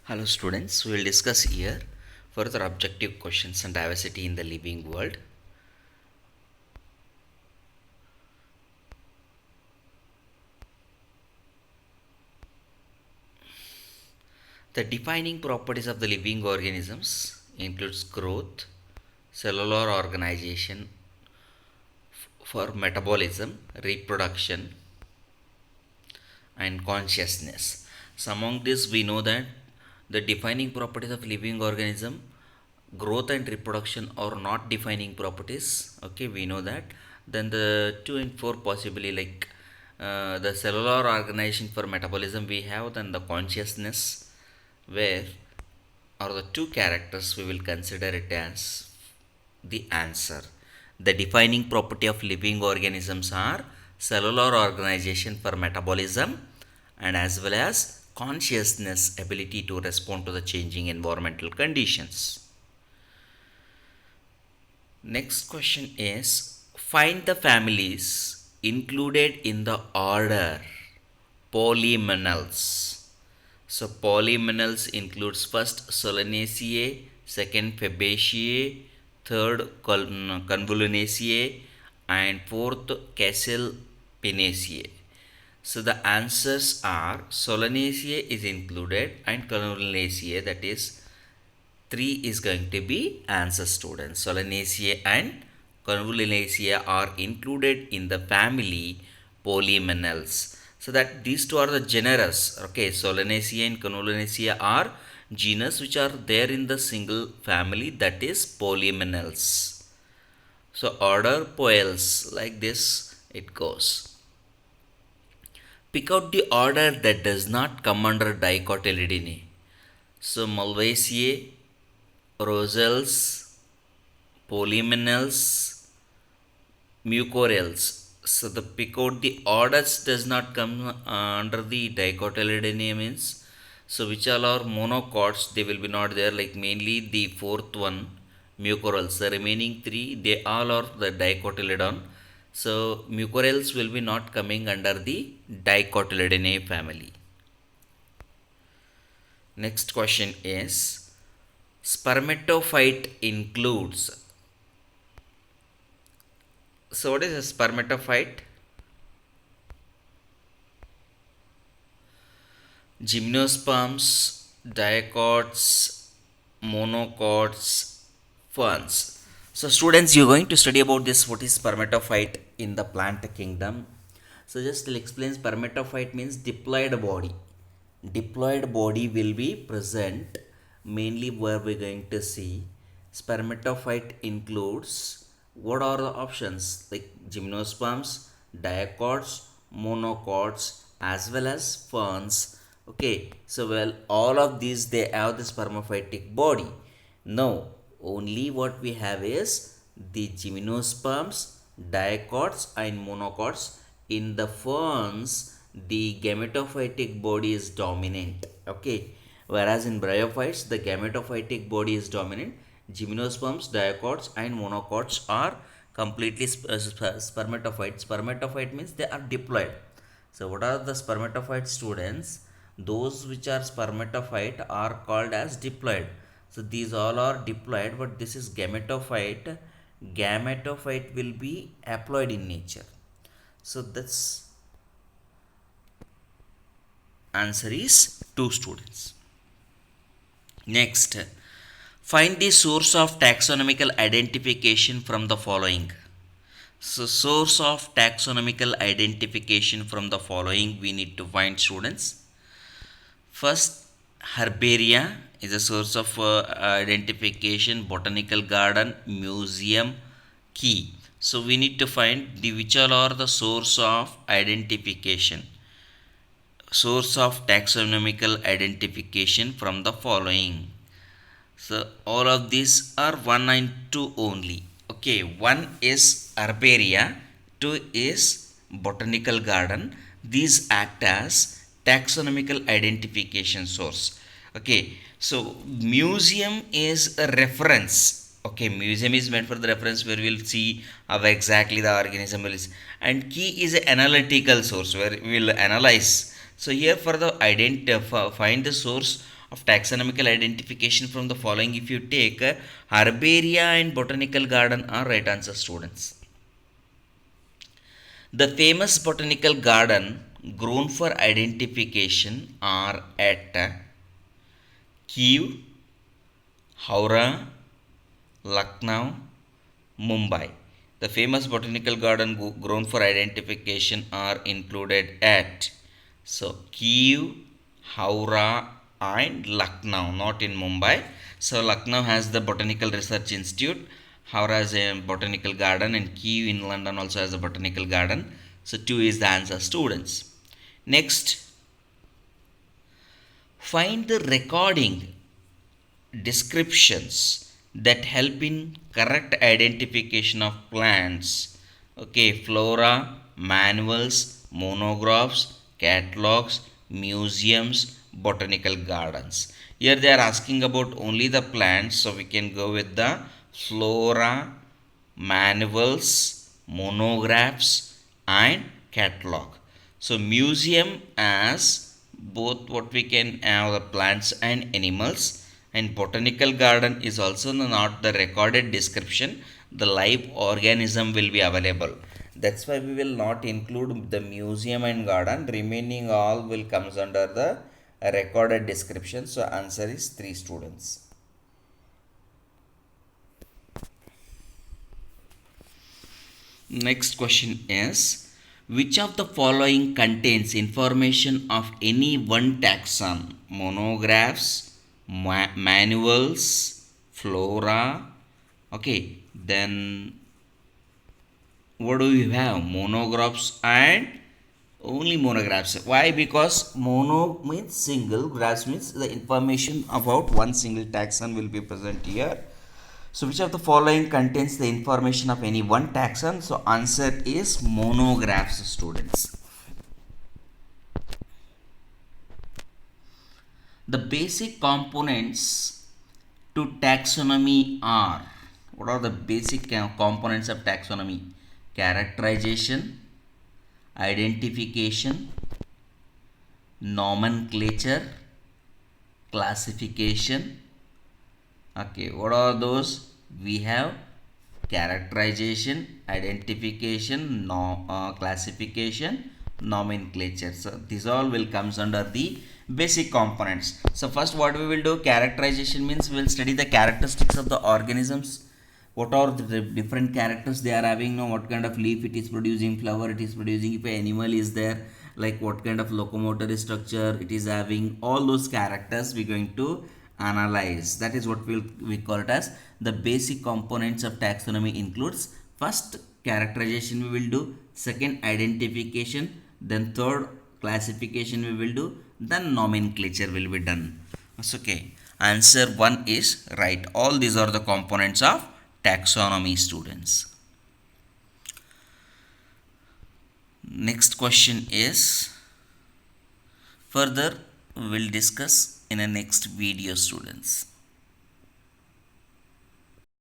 Hello students, we will discuss here further objective questions on diversity in the living world. The defining properties of the living organisms includes growth, cellular organization for metabolism, reproduction and consciousness. So among this we know that the defining properties of living organism, growth and reproduction are not defining properties. Okay, we know that. Then the 2 and 4 possibly like the cellular organization for metabolism we have, then the consciousness where are the two characters we will consider it as the answer. The defining property of living organisms are cellular organization for metabolism and as well as consciousness, ability to respond to the changing environmental conditions. Next question is find the families included in the order Polyminerals. So polyminerals includes first Solanaceae, second Fabaceae, third Convolvulaceae, and fourth Cassel-Pinaceae. So the answers are Solanaceae is included and Convolvulaceae, that is 3 is going to be answer students. Solanaceae and Convolvulaceae are included in the family Polyminerals. So that these two are the genus. Okay, Solanaceae and Convolvulaceae are genus which are there in the single family, that is Polyminerals. So order Poales, like this it goes. Pick out the order that does not come under Dicotyledone. So Malvaceae, Roselles, Polyminerals, Mucorales. So the pick out the orders does not come under the Dicotyledone means. So which all are monocots, they will be not there, like mainly the fourth one, Mucorales. The remaining three, they all are the Dicotyledon. So Mucorales will be not coming under the Dicotyledone family. Next question is spermatophyte includes. So what is a spermatophyte? Gymnosperms, dicots, monocots, ferns. So students, you're going to study about this, what is spermatophyte in the plant kingdom. So just to explain, spermatophyte means diploid body. Diploid body will be present mainly where we're going to see. Spermatophyte includes, what are the options, like gymnosperms, dicots, monocots as well as ferns. Okay, so well, all of these they have the spermophytic body. Now only what we have is the gymnosperms, dicots and monocots. In the ferns the gametophytic body is dominant. Okay, whereas in bryophytes the gametophytic body is dominant. Gymnosperms, dicots and monocots are completely spermatophyte. Spermatophyte means they are diploid. So what are the spermatophyte students? Those which are spermatophyte are called as diploid. So these all are diploid, but this is gametophyte. Gametophyte will be haploid in nature. So that's answer is 2 students. Next, find the source of taxonomical identification from the following. So source of taxonomical identification from the following we need to find students. First, herbaria is a source of identification, botanical garden, museum, key. So we need to find the which all are the source of identification. Source of taxonomical identification from the following. So all of these are 1 and 2 only. Okay, one is herbaria, two is botanical garden. These act as taxonomical identification source. Okay, so museum is a reference. Okay, museum is meant for the reference where we'll see how exactly the organism is, and key is an analytical source where we will analyze. So here for the find the source of taxonomical identification from the following if you take herbaria and botanical garden are right answer, students. The famous botanical garden grown for identification are at Kiev, Howrah, Lucknow, Mumbai. The famous botanical garden grown for identification are included at Kiev, Howrah and Lucknow, not in Mumbai. So Lucknow has the Botanical Research Institute, Howrah has a botanical garden, and Kiev in London also has a botanical garden. So 2 is the answer, students. Next, find the recording descriptions that help in correct identification of plants. Okay, flora, manuals, monographs, catalogs, museums, botanical gardens. Here they are asking about only the plants, so we can go with the flora, manuals, monographs, and catalog. So museum as both what we can have the plants and animals, and botanical garden is also not the recorded description, the live organism will be available. That's why we will not include the museum and garden, remaining all will comes under the recorded description. So answer is 3, students. Next question is, which of the following contains information of any one taxon? Monographs, manuals, flora. Okay, then what do we have? Monographs and only monographs. Why? Because mono means single, graphs means the information about one single taxon will be present here. So which of the following contains the information of any one taxon? So answer is monographs, students. The basic components to taxonomy are, what are the basic components of taxonomy? Characterization, identification, nomenclature, classification. Okay, what are those? We have characterization, identification, classification, nomenclature. So these all will comes under the basic components. So first what we will do, characterization means we will study the characteristics of the organisms. What are the different characters they are having? Now what kind of leaf it is producing, flower it is producing, if an animal is there, like what kind of locomotor structure it is having, all those characters we are going to analyze. That is what we call it as the basic components of taxonomy. Includes first characterization we will do, second identification, then third classification we will do, then nomenclature will be done. Okay, answer 1 is right. All these are the components of taxonomy, students. Next question is, further we will discuss in a next video, students.